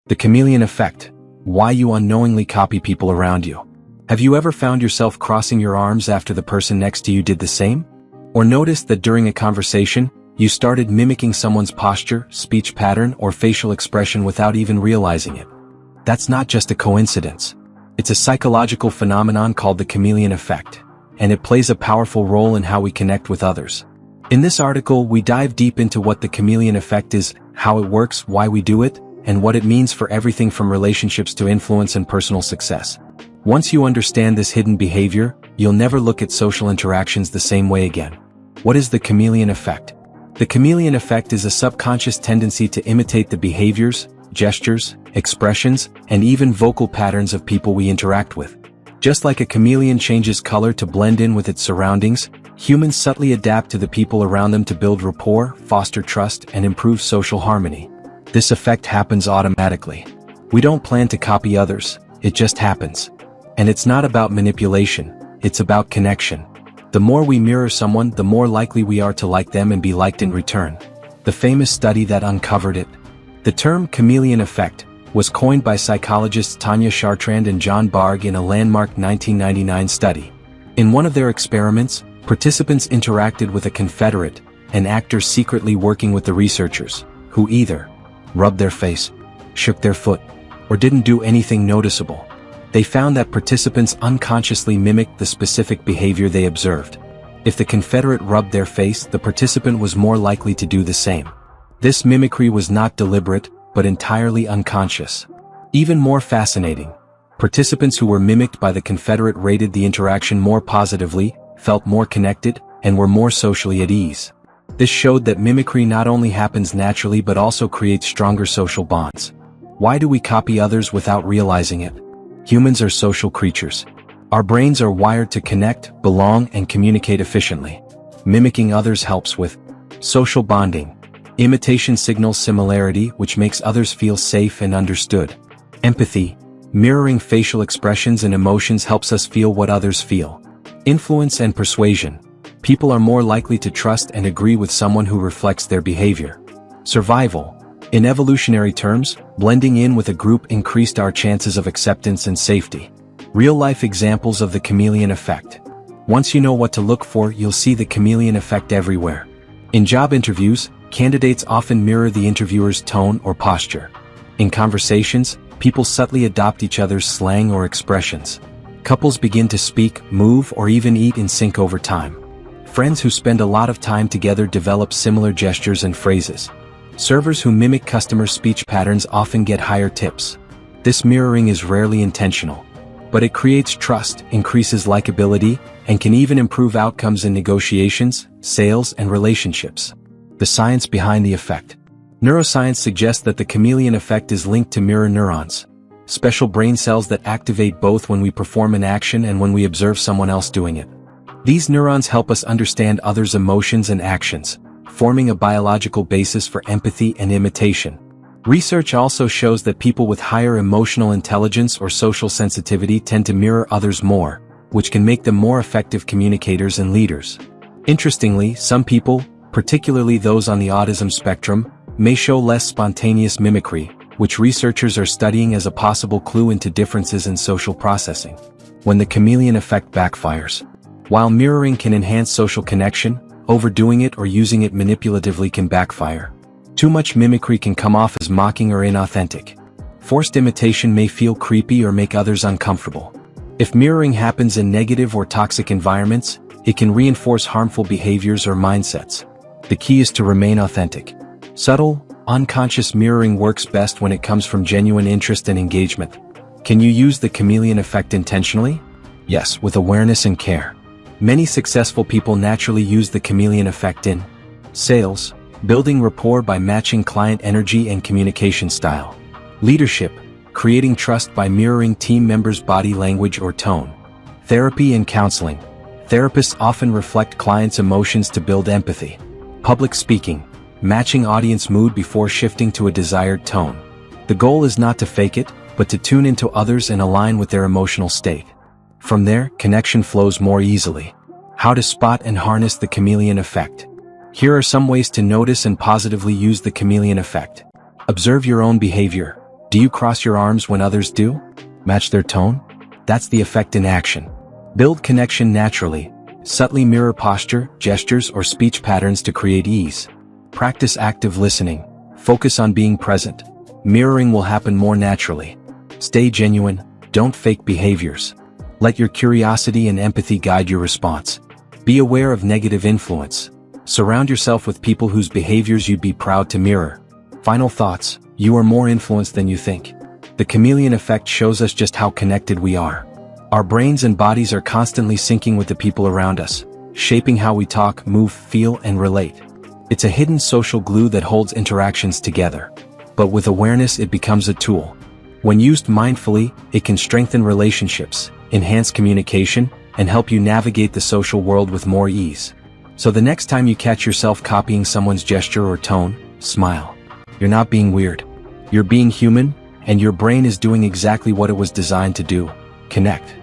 The chameleon effect. Why you unknowingly copy people around you. Have you ever found yourself crossing your arms after the person next to you did the same? Or noticed that during a conversation, you started mimicking someone's posture, speech pattern, or facial expression without even realizing it? That's not just a coincidence. It's a psychological phenomenon called the chameleon effect, and it plays a powerful role in how we connect with others. In this article, we dive deep into what the chameleon effect is, how it works, why we do it, and what it means for everything from relationships to influence and personal success. Once you understand this hidden behavior, you'll never look at social interactions the same way again. What is the chameleon effect? The chameleon effect is a subconscious tendency to imitate the behaviors, gestures, expressions, and even vocal patterns of people we interact with. Just like a chameleon changes color to blend in with its surroundings, humans subtly adapt to the people around them to build rapport, foster trust, and improve social harmony. This effect happens automatically. We don't plan to copy others, it just happens. And it's not about manipulation, it's about connection. The more we mirror someone, the more likely we are to like them and be liked in return. The famous study that uncovered it. The term chameleon effect was coined by psychologists Tanya Chartrand and Bargh in a landmark 1999 study. In one of their experiments, participants interacted with a confederate, an actor secretly working with the researchers, who either rubbed their face, shook their foot, or didn't do anything noticeable. They found that participants unconsciously mimicked the specific behavior they observed. If the confederate rubbed their face, the participant was more likely to do the same. This mimicry was not deliberate, but entirely unconscious. Even more fascinating, participants who were mimicked by the confederate rated the interaction more positively, felt more connected, and were more socially at ease. This showed that mimicry not only happens naturally but also creates stronger social bonds. Why do we copy others without realizing it? Humans are social creatures. Our brains are wired to connect, belong, and communicate efficiently. Mimicking others helps with social bonding. Imitation signals similarity, which makes others feel safe and understood. Empathy. Mirroring facial expressions and emotions helps us feel what others feel. Influence and persuasion. People are more likely to trust and agree with someone who reflects their behavior. Survival. In evolutionary terms, blending in with a group increased our chances of acceptance and safety. Real-life examples of the chameleon effect. Once you know what to look for, you'll see the chameleon effect everywhere. In job interviews, candidates often mirror the interviewer's tone or posture. In conversations, people subtly adopt each other's slang or expressions. Couples begin to speak, move, or even eat in sync over time. Friends who spend a lot of time together develop similar gestures and phrases. Servers who mimic customer speech patterns often get higher tips. This mirroring is rarely intentional, but it creates trust, increases likability, and can even improve outcomes in negotiations, sales, and relationships. The science behind the effect. Neuroscience suggests that the chameleon effect is linked to mirror neurons, special brain cells that activate both when we perform an action and when we observe someone else doing it. These neurons help us understand others' emotions and actions, forming a biological basis for empathy and imitation. Research also shows that people with higher emotional intelligence or social sensitivity tend to mirror others more, which can make them more effective communicators and leaders. Interestingly, some people, particularly those on the autism spectrum, may show less spontaneous mimicry, which researchers are studying as a possible clue into differences in social processing. When the chameleon effect backfires. While mirroring can enhance social connection, overdoing it or using it manipulatively can backfire. Too much mimicry can come off as mocking or inauthentic. Forced imitation may feel creepy or make others uncomfortable. If mirroring happens in negative or toxic environments, it can reinforce harmful behaviors or mindsets. The key is to remain authentic. Subtle, unconscious mirroring works best when it comes from genuine interest and engagement. Can you use the chameleon effect intentionally? Yes, with awareness and care. Many successful people naturally use the chameleon effect in sales, building rapport by matching client energy and communication style. Leadership, creating trust by mirroring team members' body language or tone. Therapy and counseling. Therapists often reflect clients' emotions to build empathy. Public speaking, matching audience mood before shifting to a desired tone. The goal is not to fake it, but to tune into others and align with their emotional state. From there, connection flows more easily. How to spot and harness the chameleon effect. Here are some ways to notice and positively use the chameleon effect. Observe your own behavior. Do you cross your arms when others do? Match their tone? That's the effect in action. Build connection naturally. Subtly mirror posture, gestures, or speech patterns to create ease. Practice active listening. Focus on being present. Mirroring will happen more naturally. Stay genuine. Don't fake behaviors. Let your curiosity and empathy guide your response. Be aware of negative influence. Surround yourself with people whose behaviors you'd be proud to mirror. Final thoughts: you are more influenced than you think. The chameleon effect shows us just how connected we are. Our brains and bodies are constantly syncing with the people around us, shaping how we talk, move, feel, and relate. It's a hidden social glue that holds interactions together. But with awareness, it becomes a tool. When used mindfully, it can strengthen relationships, enhance communication, and help you navigate the social world with more ease. So the next time you catch yourself copying someone's gesture or tone, smile. You're not being weird. You're being human, and your brain is doing exactly what it was designed to do: connect.